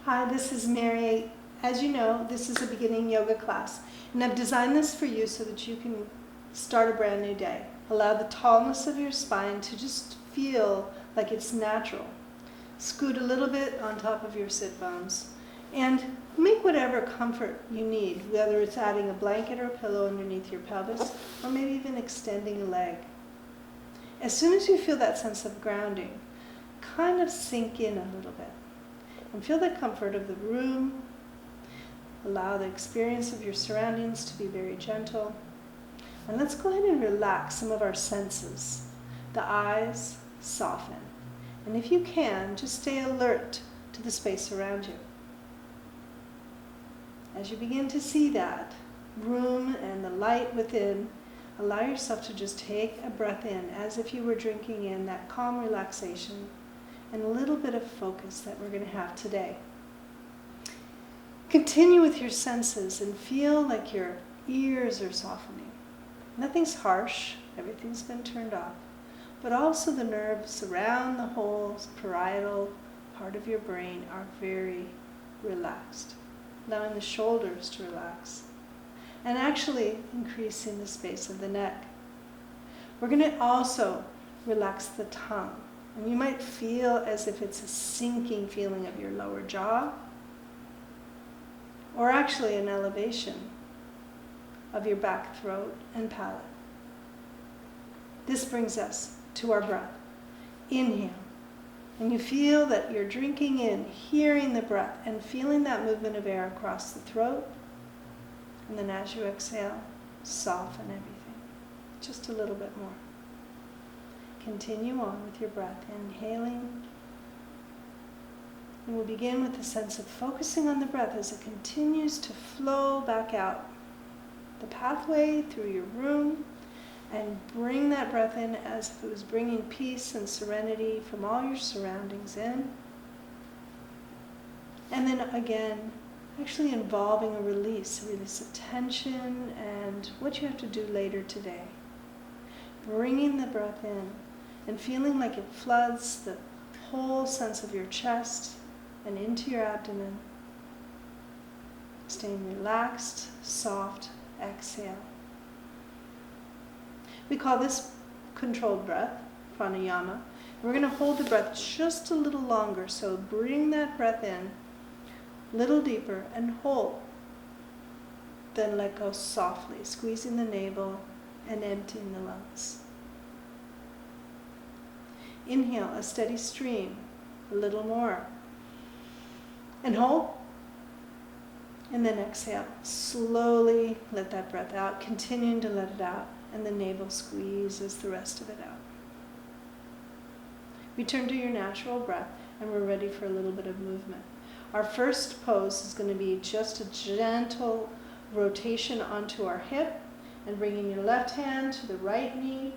Hi, this is Mary. As you know, this is a beginning yoga class, and I've designed this for you so that you can start a brand new day. Allow the tallness of your spine to just feel like it's natural. Scoot a little bit on top of your sit bones, and make whatever comfort you need, whether it's adding a blanket or a pillow underneath your pelvis, or maybe even extending a leg. As soon as you feel that sense of grounding, kind of sink in a little bit. And feel the comfort of the room. Allow the experience of your surroundings to be very gentle. And let's go ahead and relax some of our senses. The eyes soften. And if you can, just stay alert to the space around you. As you begin to see that room and the light within, allow yourself to just take a breath in as if you were drinking in that calm relaxation and a little bit of focus that we're going to have today. Continue with your senses and feel like your ears are softening. Nothing's harsh, everything's been turned off, but also the nerves around the whole parietal part of your brain are very relaxed, allowing the shoulders to relax, and actually increasing the space of the neck. We're going to also relax the tongue. And you might feel as if it's a sinking feeling of your lower jaw, or actually an elevation of your back throat and palate. This brings us to our breath. Inhale. And you feel that you're drinking in, hearing the breath, and feeling that movement of air across the throat. And then as you exhale, soften everything. Just a little bit more. Continue on with your breath, inhaling. And we'll begin with a sense of focusing on the breath as it continues to flow back out the pathway through your room, and bring that breath in as if it was bringing peace and serenity from all your surroundings in. And then again, actually involving a release of tension and what you have to do later today. Bringing the breath in and feeling like it floods the whole sense of your chest and into your abdomen. Staying relaxed, soft, exhale. We call this controlled breath, pranayama. We're going to hold the breath just a little longer, so bring that breath in a little deeper and hold. Then let go softly, squeezing the navel and emptying the lungs. Inhale, a steady stream, a little more. And hold. And then exhale. Slowly let that breath out, continuing to let it out, and the navel squeezes the rest of it out. Return to your natural breath, and we're ready for a little bit of movement. Our first pose is going to be just a gentle rotation onto our hip, and bringing your left hand to the right knee,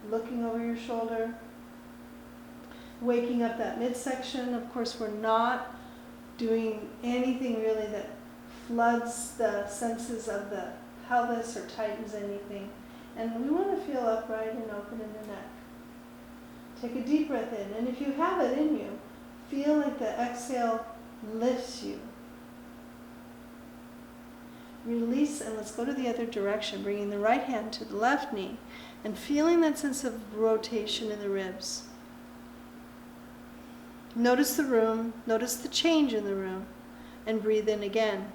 looking over your shoulder. Waking up that midsection. Of course, we're not doing anything really that floods the senses of the pelvis or tightens anything. And we want to feel upright and open in the neck. Take a deep breath in, and if you have it in you, feel like the exhale lifts you. Release, and let's go to the other direction, bringing the right hand to the left knee and feeling that sense of rotation in the ribs. Notice the room, notice the change in the room, and breathe in again.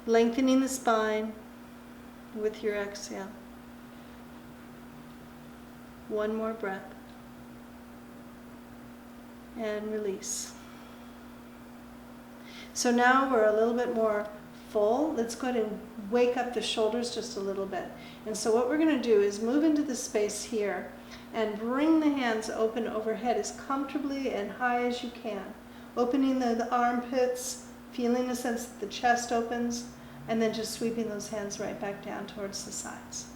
Lengthening the spine with your exhale. One more breath. And release. So now we're a little bit more full. Let's go ahead and wake up the shoulders just a little bit. And so what we're going to do is move into the space here and bring the hands open overhead as comfortably and high as you can. Opening the armpits, feeling the sense that the chest opens, and then just sweeping those hands right back down towards the sides.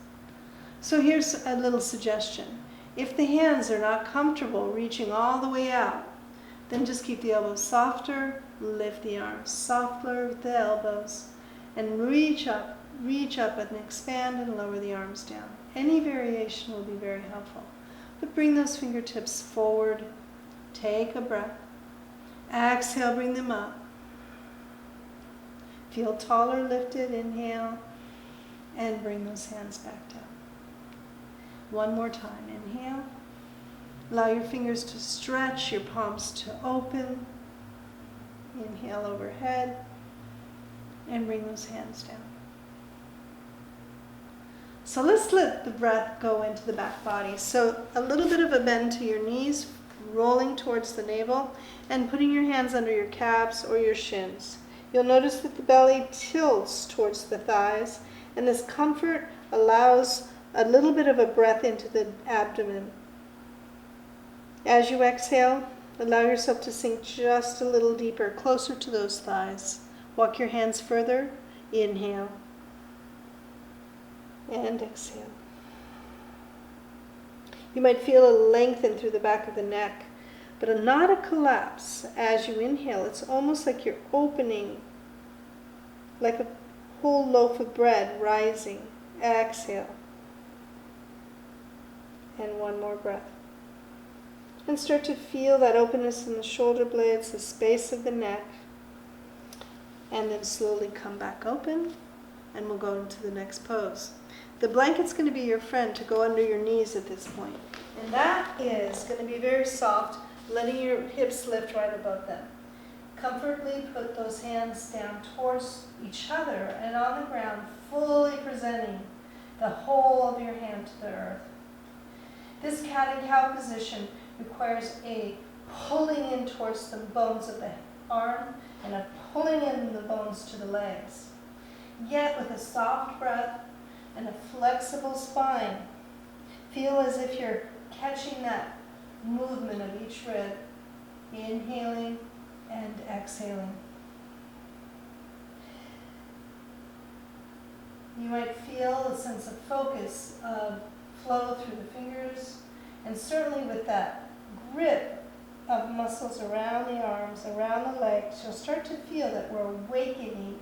So here's a little suggestion. If the hands are not comfortable reaching all the way out, then just keep the elbows softer, lift the arms softer with the elbows, and reach up and expand and lower the arms down. Any variation will be very helpful. But bring those fingertips forward, take a breath, Exhale, bring them up. Feel taller, lifted, inhale, and bring those hands back down. One more time, inhale. Allow your fingers to stretch, your palms to open. Inhale overhead, and bring those hands down. So let's let the breath go into the back body. So a little bit of a bend to your knees, rolling towards the navel, and putting your hands under your calves or your shins. You'll notice that the belly tilts towards the thighs, and this comfort allows a little bit of a breath into the abdomen. As you exhale, allow yourself to sink just a little deeper, closer to those thighs. Walk your hands further. Inhale. And exhale. You might feel a lengthen through the back of the neck, but not a collapse. As you inhale, it's almost like you're opening, like a whole loaf of bread rising. Exhale. And one more breath. And start to feel that openness in the shoulder blades, the space of the neck. And then slowly come back open, and we'll go into the next pose. The blanket's going to be your friend to go under your knees at this point. And that is going to be very soft, letting your hips lift right above them. Comfortably put those hands down towards each other and on the ground, fully presenting the whole of your hand to the earth. This cat and cow position requires a pulling in towards the bones of the arm and a pulling in the bones to the legs. Yet with a soft breath and a flexible spine, feel as if you're catching that movement of each rib, inhaling and exhaling. You might feel a sense of focus, of flow through the fingers, and certainly with that grip of muscles around the arms, around the legs, you'll start to feel that we're awakening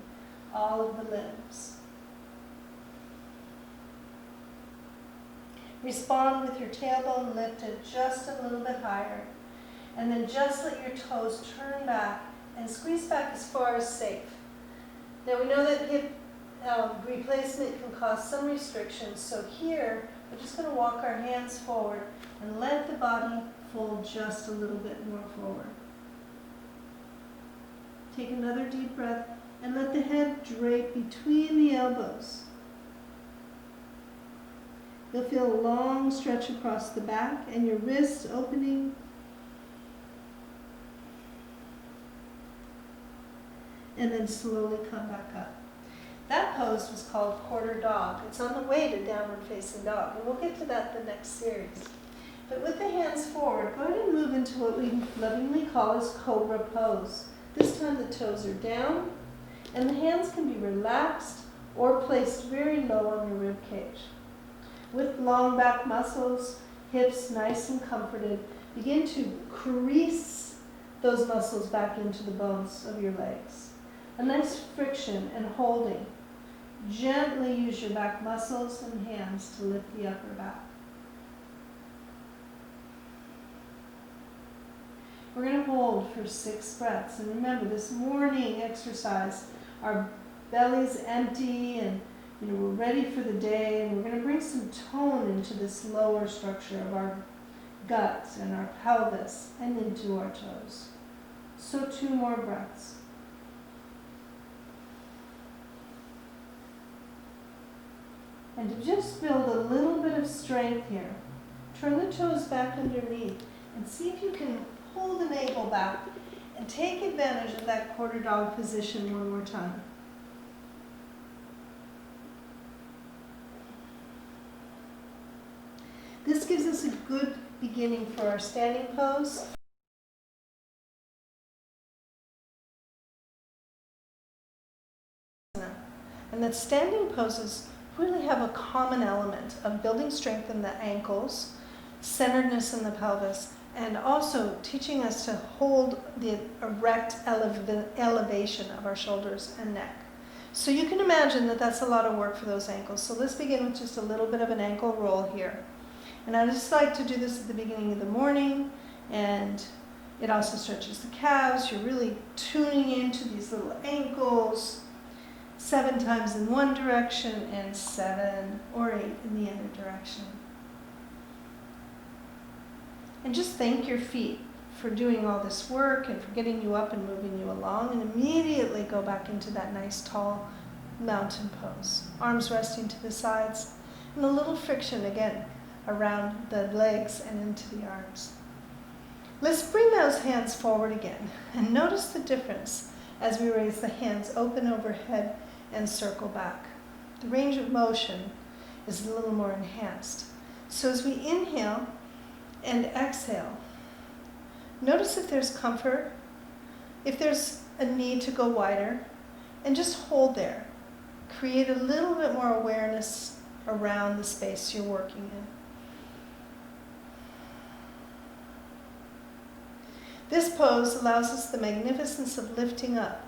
all of the limbs. Respond with your tailbone lifted just a little bit higher, and then just let your toes turn back and squeeze back as far as safe. Now we know that hip replacement can cause some restrictions, so here we're just going to walk our hands forward and let the body fold just a little bit more forward. Take another deep breath and let the head drape between the elbows. You'll feel a long stretch across the back and your wrists opening. And then slowly come back up. That pose was called quarter dog. It's on the way to downward facing dog, and we'll get to that in the next series. But with the hands forward, go ahead and move into what we lovingly call as cobra pose. This time the toes are down, and the hands can be relaxed or placed very low on your rib cage. With long back muscles, hips nice and comforted, begin to crease those muscles back into the bones of your legs. A nice friction and holding. Gently use your back muscles and hands to lift the upper back. We're going to hold for 6 breaths. And remember, this morning exercise, our belly's empty and we're ready for the day, and we're going to bring some tone into this lower structure of our guts and our pelvis and into our toes. So 2 more breaths. And to just build a little bit of strength here, turn the toes back underneath and see if you can pull the navel back and take advantage of that quarter dog position one more time. This gives us a good beginning for our standing pose. And that standing poses really have a common element of building strength in the ankles, centeredness in the pelvis, and also teaching us to hold the erect elevation of our shoulders and neck. So you can imagine that that's a lot of work for those ankles. So let's begin with just a little bit of an ankle roll here. And I just like to do this at the beginning of the morning and It also stretches the calves. You're really tuning into these little ankles. 7 times in one direction and 7 or 8 in the other direction. And just thank your feet for doing all this work and for getting you up and moving you along, and immediately go back into that nice tall mountain pose. Arms resting to the sides and a little friction again around the legs and into the arms. Let's bring those hands forward again and notice the difference as we raise the hands open overhead and circle back. The range of motion is a little more enhanced. So as we inhale and exhale, notice if there's comfort, if there's a need to go wider, and just hold there. Create a little bit more awareness around the space you're working in. This pose allows us the magnificence of lifting up,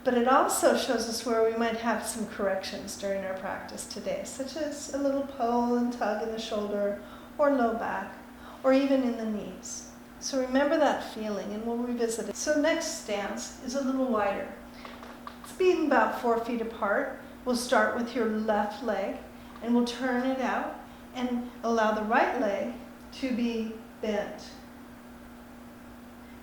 but it also shows us where we might have some corrections during our practice today, such as a little pull and tug in the shoulder, or low back, or even in the knees. So remember that feeling, and we'll revisit it. So next stance is a little wider. It's being about 4 feet apart. We'll start with your left leg, and we'll turn it out and allow the right leg to be bent.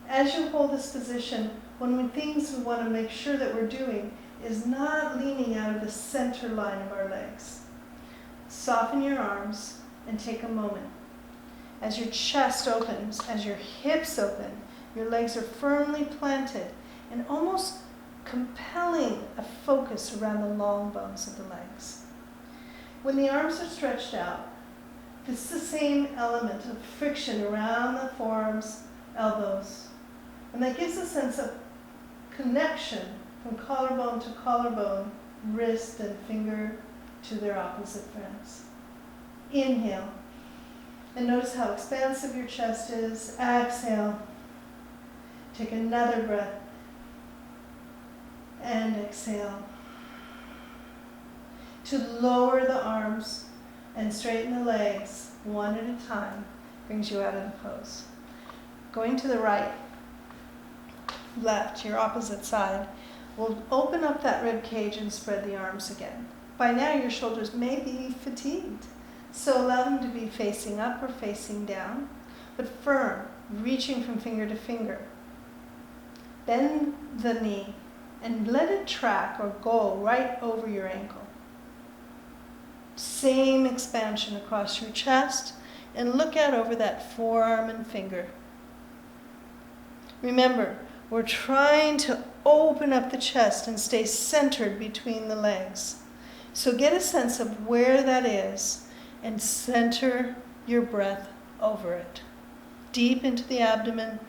As you hold this position, one of the things we want to make sure that we're doing is not leaning out of the center line of our legs. Soften your arms and take a moment. As your chest opens, as your hips open, your legs are firmly planted and almost compelling a focus around the long bones of the legs. When the arms are stretched out, it's the same element of friction around the forearms, elbows, and that gives a sense of connection from collarbone to collarbone, wrist and finger to their opposite friends. Inhale, and notice how expansive your chest is. Exhale, take another breath, and exhale. To lower the arms and straighten the legs one at a time brings you out of the pose. Going to the right, left, your opposite side, we'll open up that rib cage and spread the arms again. By now your shoulders may be fatigued, so allow them to be facing up or facing down, but firm, reaching from finger to finger. Bend the knee and let it track or go right over your ankle. Same expansion across your chest, and look out over that forearm and finger. Remember, we're trying to open up the chest and stay centered between the legs. So get a sense of where that is and center your breath over it. Deep into the abdomen,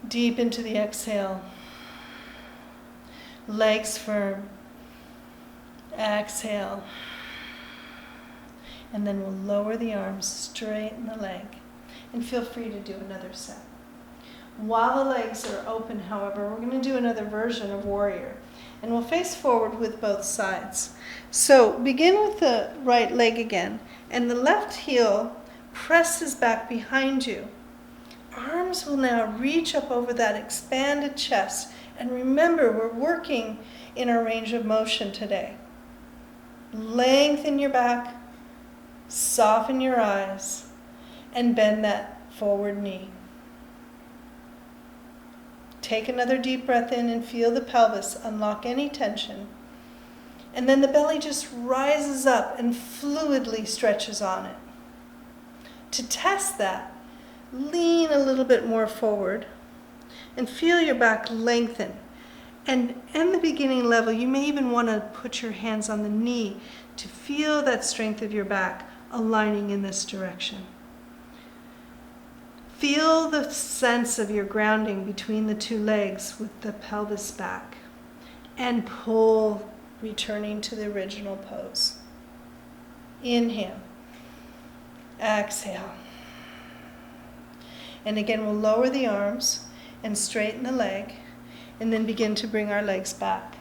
deep into the exhale. Legs firm. Exhale. And then we'll lower the arms, straighten the leg, and feel free to do another set. While the legs are open, however, we're going to do another version of warrior. And we'll face forward with both sides. So begin with the right leg again, and the left heel presses back behind you. Arms will now reach up over that expanded chest. And remember, we're working in our range of motion today. Lengthen your back, soften your eyes, and bend that forward knee. Take another deep breath in and feel the pelvis unlock any tension. And then the belly just rises up and fluidly stretches on it. To test that, lean a little bit more forward and feel your back lengthen. And in the beginning level, you may even want to put your hands on the knee to feel that strength of your back aligning in this direction. Feel the sense of your grounding between the two legs with the pelvis back, and pull, returning to the original pose. Inhale. Exhale. And again, we'll lower the arms and straighten the leg, and then begin to bring our legs back.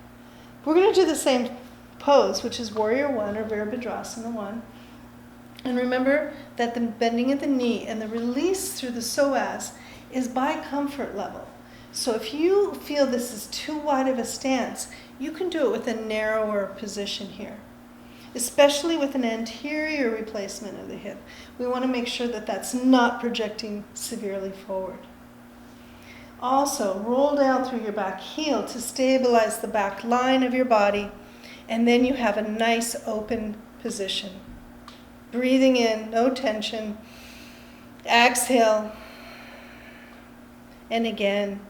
We're going to do the same pose, which is Warrior 1 or Virabhadrasana 1. And remember that the bending of the knee and the release through the psoas is by comfort level. So if you feel this is too wide of a stance, you can do it with a narrower position here, especially with an anterior replacement of the hip. We want to make sure that that's not projecting severely forward. Also, roll down through your back heel to stabilize the back line of your body, and then you have a nice open position. Breathing in, no tension. Exhale. And again,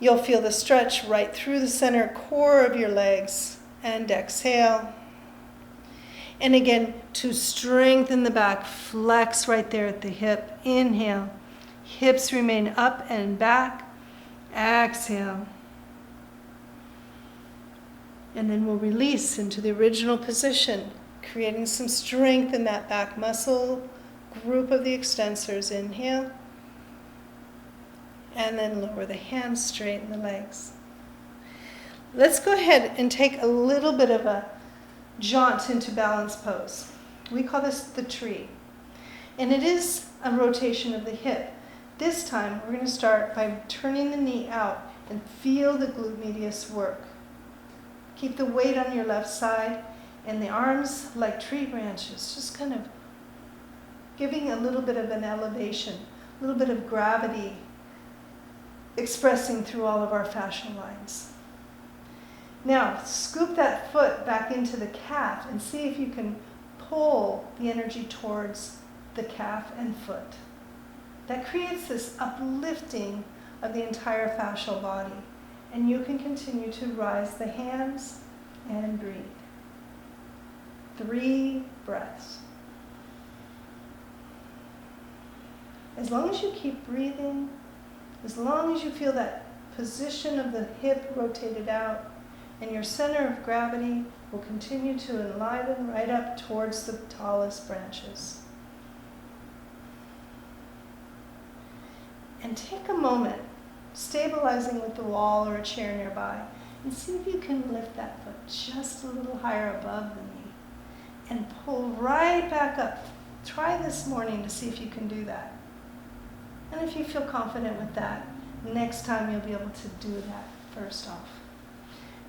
you'll feel the stretch right through the center core of your legs. And exhale. And again, to strengthen the back, flex right there at the hip. Inhale. Hips remain up and back. Exhale. And then we'll release into the original position, creating some strength in that back muscle group of the extensors. Inhale. And then lower the hands, straighten the legs. Let's go ahead and take a little bit of a jaunt into balance pose. We call this the tree. And it is a rotation of the hip. This time, we're going to start by turning the knee out and feel the glute medius work. Keep the weight on your left side and the arms like tree branches, just kind of giving a little bit of an elevation, a little bit of gravity expressing through all of our fascial lines. Now, scoop that foot back into the calf and see if you can pull the energy towards the calf and foot. That creates this uplifting of the entire fascial body. And you can continue to rise the hands and breathe. 3 breaths. As long as you keep breathing, as long as you feel that position of the hip rotated out, and your center of gravity will continue to enliven right up towards the tallest branches. And take a moment, stabilizing with the wall or a chair nearby, and see if you can lift that foot just a little higher above the knee and pull right back up. Try this morning to see if you can do that. And if you feel confident with that, next time you'll be able to do that first off.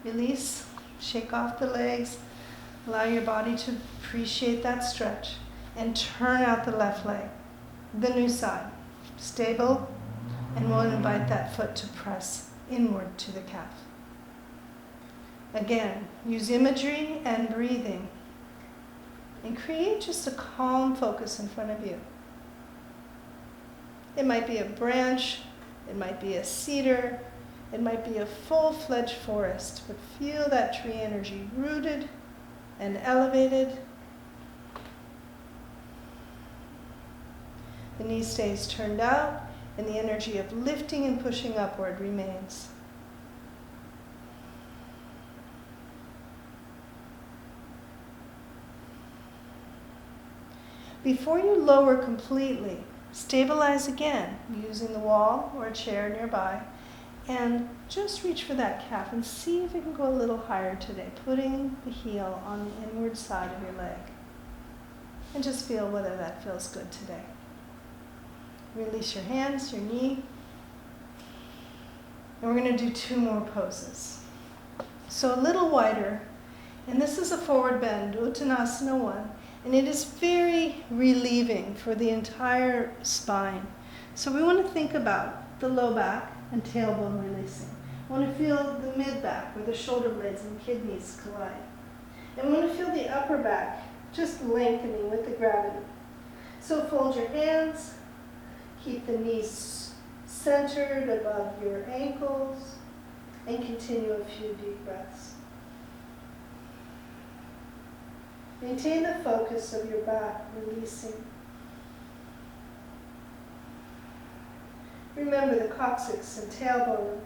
Release, shake off the legs, allow your body to appreciate that stretch, and turn out the left leg, the new side, stable, and we'll invite that foot to press inward to the calf. Again, use imagery and breathing, and create just a calm focus in front of you. It might be a branch, it might be a cedar, it might be a full-fledged forest, but feel that tree energy rooted and elevated. The knee stays turned out, and the energy of lifting and pushing upward remains. Before you lower completely, stabilize again using the wall or a chair nearby, and just reach for that calf and see if it can go a little higher today, putting the heel on the inward side of your leg. And just feel whether that feels good today. Release your hands, your knee. And we're going to do 2 more poses. So a little wider, and this is a forward bend, Uttanasana 1, and it is very relieving for the entire spine. So we want to think about the low back and tailbone releasing. We want to feel the mid-back where the shoulder blades and kidneys collide. And we want to feel the upper back just lengthening with the gravity. So fold your hands, keep the knees centered above your ankles, and continue a few deep breaths. Maintain the focus of your back, releasing. Remember the coccyx and tailbone,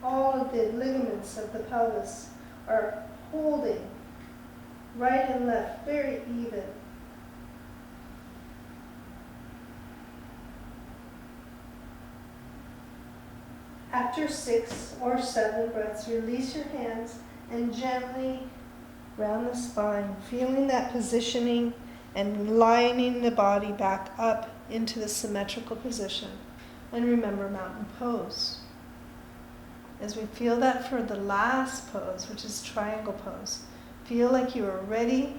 all of the ligaments of the pelvis are holding right and left, very even. After 6 or 7 breaths, release your hands and gently round the spine, feeling that positioning and lining the body back up into the symmetrical position. And remember mountain pose. As we feel that for the last pose, which is triangle pose, feel like you are ready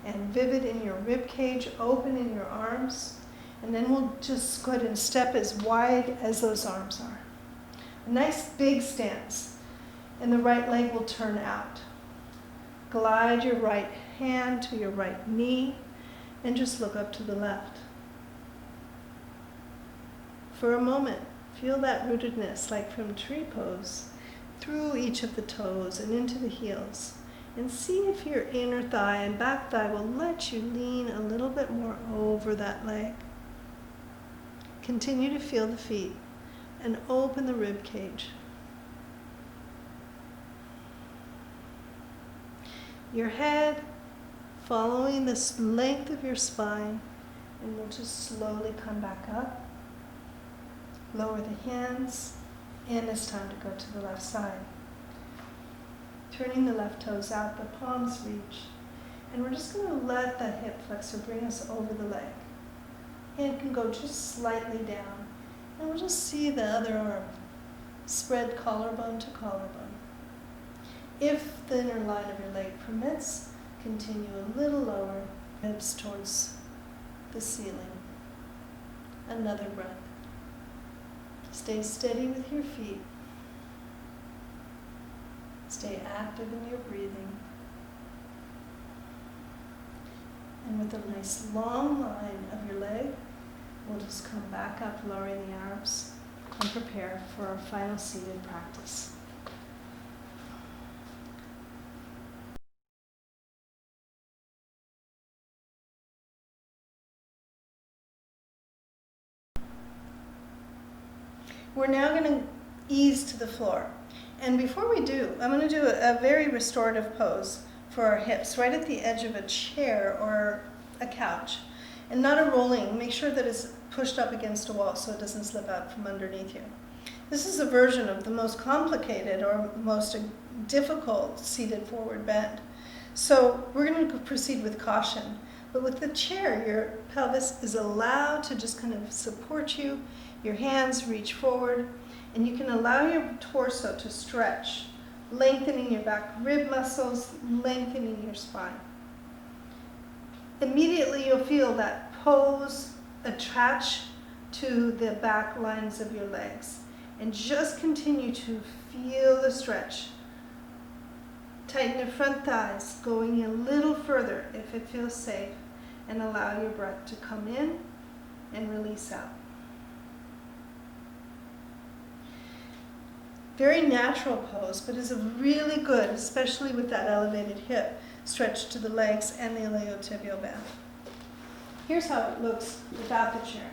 and vivid in your rib cage, open in your arms, and then we'll just go ahead and step as wide as those arms are. A nice big stance, and the right leg will turn out. Glide your right hand to your right knee, and just look up to the left. For a moment, feel that rootedness, like from tree pose, through each of the toes and into the heels. And see if your inner thigh and back thigh will let you lean a little bit more over that leg. Continue to feel the feet and open the rib cage. Your head following this length of your spine, and we'll just slowly come back up. Lower the hands, and it's time to go to the left side. Turning the left toes out, the palms reach, and we're just going to let that hip flexor bring us over the leg. Hand can go just slightly down, and we'll just see the other arm spread collarbone to collarbone. If the inner line of your leg permits, continue a little lower, hips towards the ceiling. Another breath. Stay steady with your feet. Stay active in your breathing. And with a nice long line of your leg, we'll just come back up, lowering the arms, and prepare for our final seated practice. We're now going to ease to the floor. And before we do, I'm going to do a very restorative pose for our hips, right at the edge of a chair or a couch. And not a rolling, make sure that it's pushed up against a wall so it doesn't slip out from underneath you. This is a version of the most complicated or most difficult seated forward bend. So we're going to proceed with caution. But with the chair, your pelvis is allowed to just kind of support you. Your hands reach forward, and you can allow your torso to stretch, lengthening your back rib muscles, lengthening your spine. Immediately you'll feel that pose attach to the back lines of your legs, and just continue to feel the stretch. Tighten your front thighs, going a little further if it feels safe, and allow your breath to come in and release out. Very natural pose, but is a really good, especially with that elevated hip, stretch to the legs and the iliotibial band. Here's how it looks without the chair.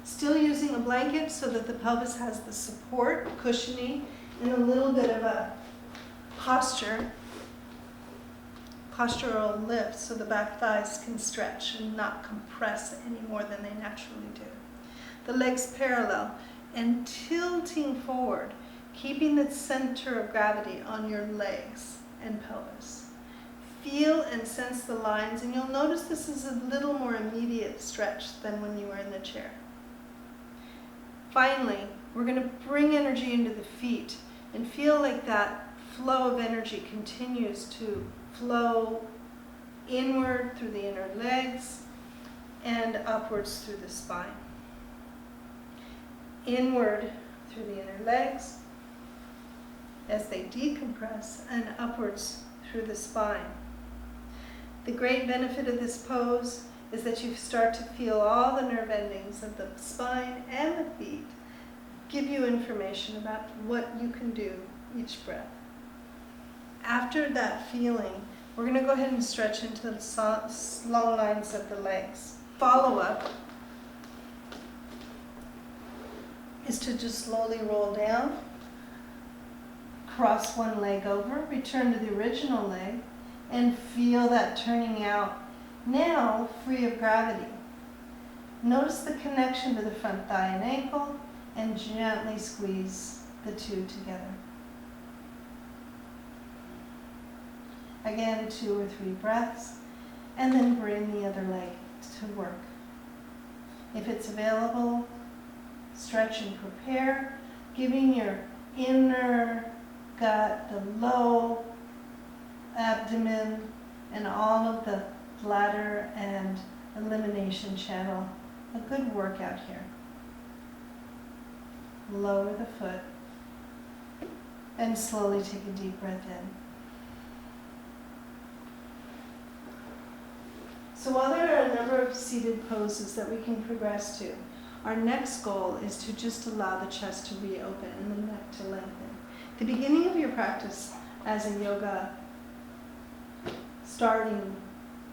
Still using a blanket so that the pelvis has the support, cushioning, and a little bit of a postural lift so the back thighs can stretch and not compress any more than they naturally do. The legs parallel and tilting forward, keeping the center of gravity on your legs and pelvis. Feel and sense the lines, and you'll notice this is a little more immediate stretch than when you were in the chair. Finally, we're going to bring energy into the feet and feel like that flow of energy continues to flow inward through the inner legs and upwards through the spine. Inward through the inner legs as they decompress, and upwards through the spine. The great benefit of this pose is that you start to feel all the nerve endings of the spine and the feet give you information about what you can do each breath. After that feeling, we're going to go ahead and stretch into the long lines of the legs. Follow up is to just slowly roll down, cross one leg over, return to the original leg, and feel that turning out, now free of gravity. Notice the connection to the front thigh and ankle, and gently squeeze the two together. Again, 2 or 3 breaths, and then bring the other leg to work. If it's available, stretch and prepare, giving your inner gut, the low abdomen, and all of the bladder and elimination channel a good workout here. Lower the foot and slowly take a deep breath in. So while there are a number of seated poses that we can progress to, our next goal is to just allow the chest to reopen and the neck to lengthen. The beginning of your practice as a yoga starting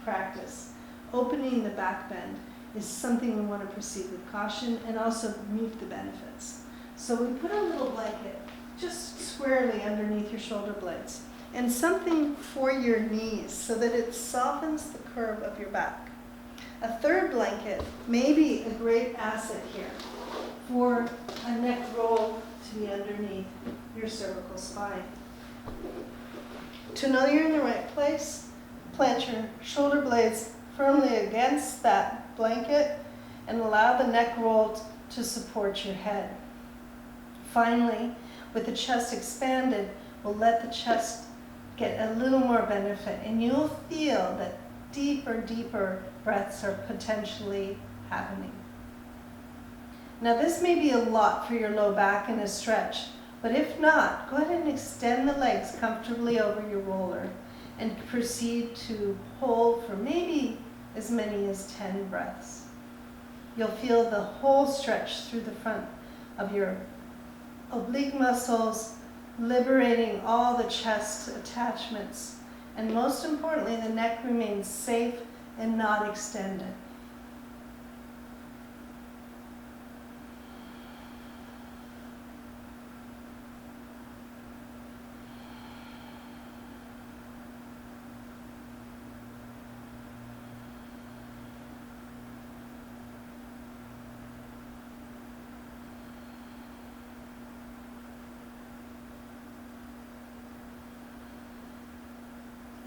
practice, opening the back bend is something we want to proceed with caution and also reap the benefits. So we put a little blanket just squarely underneath your shoulder blades and something for your knees so that it softens the curve of your back. A third blanket may be a great asset here for a neck roll to be underneath your cervical spine. To know you're in the right place, plant your shoulder blades firmly against that blanket and allow the neck roll to support your head. Finally, with the chest expanded, we'll let the chest get a little more benefit, and you'll feel that deeper breaths are potentially happening. Now this may be a lot for your low back in a stretch, but if not, go ahead and extend the legs comfortably over your roller and proceed to hold for maybe as many as 10 breaths. You'll feel the whole stretch through the front of your oblique muscles, liberating all the chest attachments. And most importantly, the neck remains safe and not extended.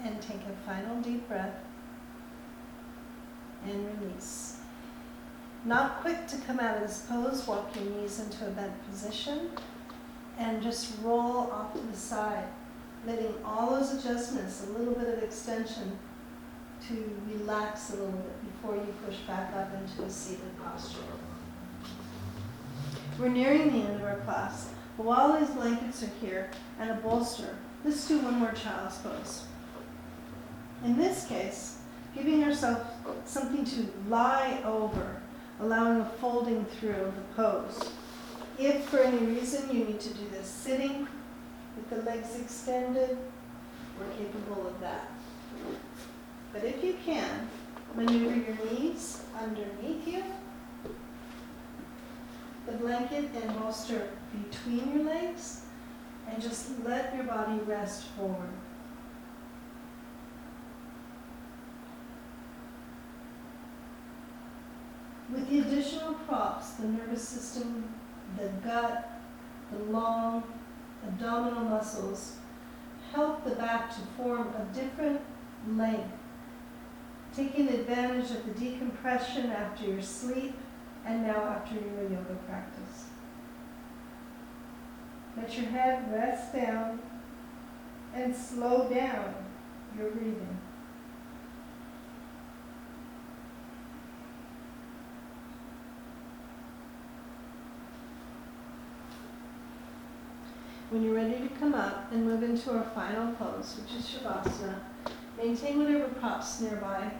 And take a final deep breath and release. Not quick to come out of this pose, walk your knees into a bent position and just roll off to the side, letting all those adjustments, a little bit of extension to relax a little bit before you push back up into a seated posture. We're nearing the end of our class, but while these blankets are here and a bolster, let's do one more child's pose. In this case, giving ourselves something to lie over, allowing a folding through of the pose. If for any reason you need to do this sitting with the legs extended, we're capable of that. But if you can, maneuver your knees underneath you, the blanket and bolster between your legs, and just let your body rest forward. With the additional props, the nervous system, the gut, the long abdominal muscles help the back to form a different length, taking advantage of the decompression after your sleep and now after your yoga practice. Let your head rest down and slow down your breathing. When you're ready to come up and move into our final pose, which is Shavasana, maintain whatever props nearby.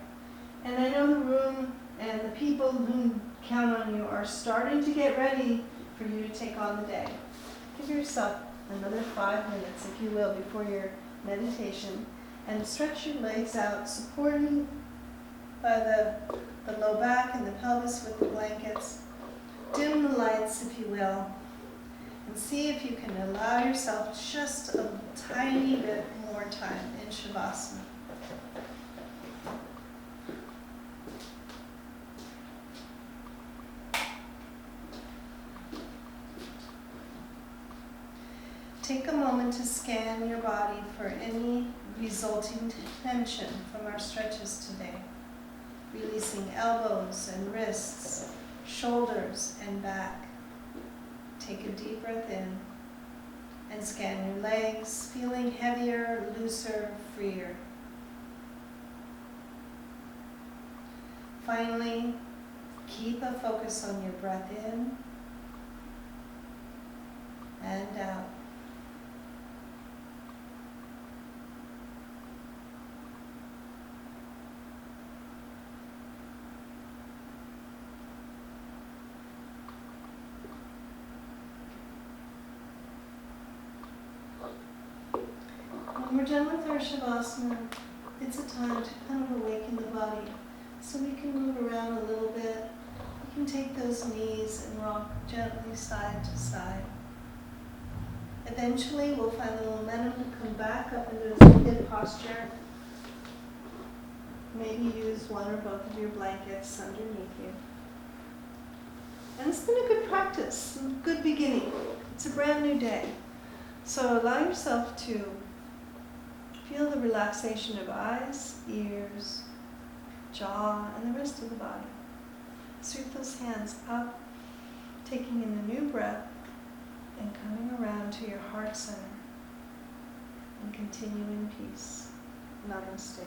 And I know the room and the people who count on you are starting to get ready for you to take on the day. Give yourself another 5 minutes, if you will, before your meditation, and stretch your legs out, supported by the low back and the pelvis with the blankets. Dim the lights, if you will. And see if you can allow yourself just a tiny bit more time in Shavasana. Take a moment to scan your body for any resulting tension from our stretches today. Releasing elbows and wrists, shoulders and back. Take a deep breath in and scan your legs, feeling heavier, looser, freer. Finally, keep a focus on your breath in and out. When we're done with our Shavasana, it's a time to kind of awaken the body. So we can move around a little bit. You can take those knees and rock gently side to side. Eventually we'll find the momentum to come back up into a seated posture. Maybe use one or both of your blankets underneath you. And it's been a good practice, a good beginning. It's a brand new day. So allow yourself to feel the relaxation of eyes, ears, jaw, and the rest of the body. Sweep those hands up, taking in a new breath and coming around to your heart center. And continue in peace. Namaste.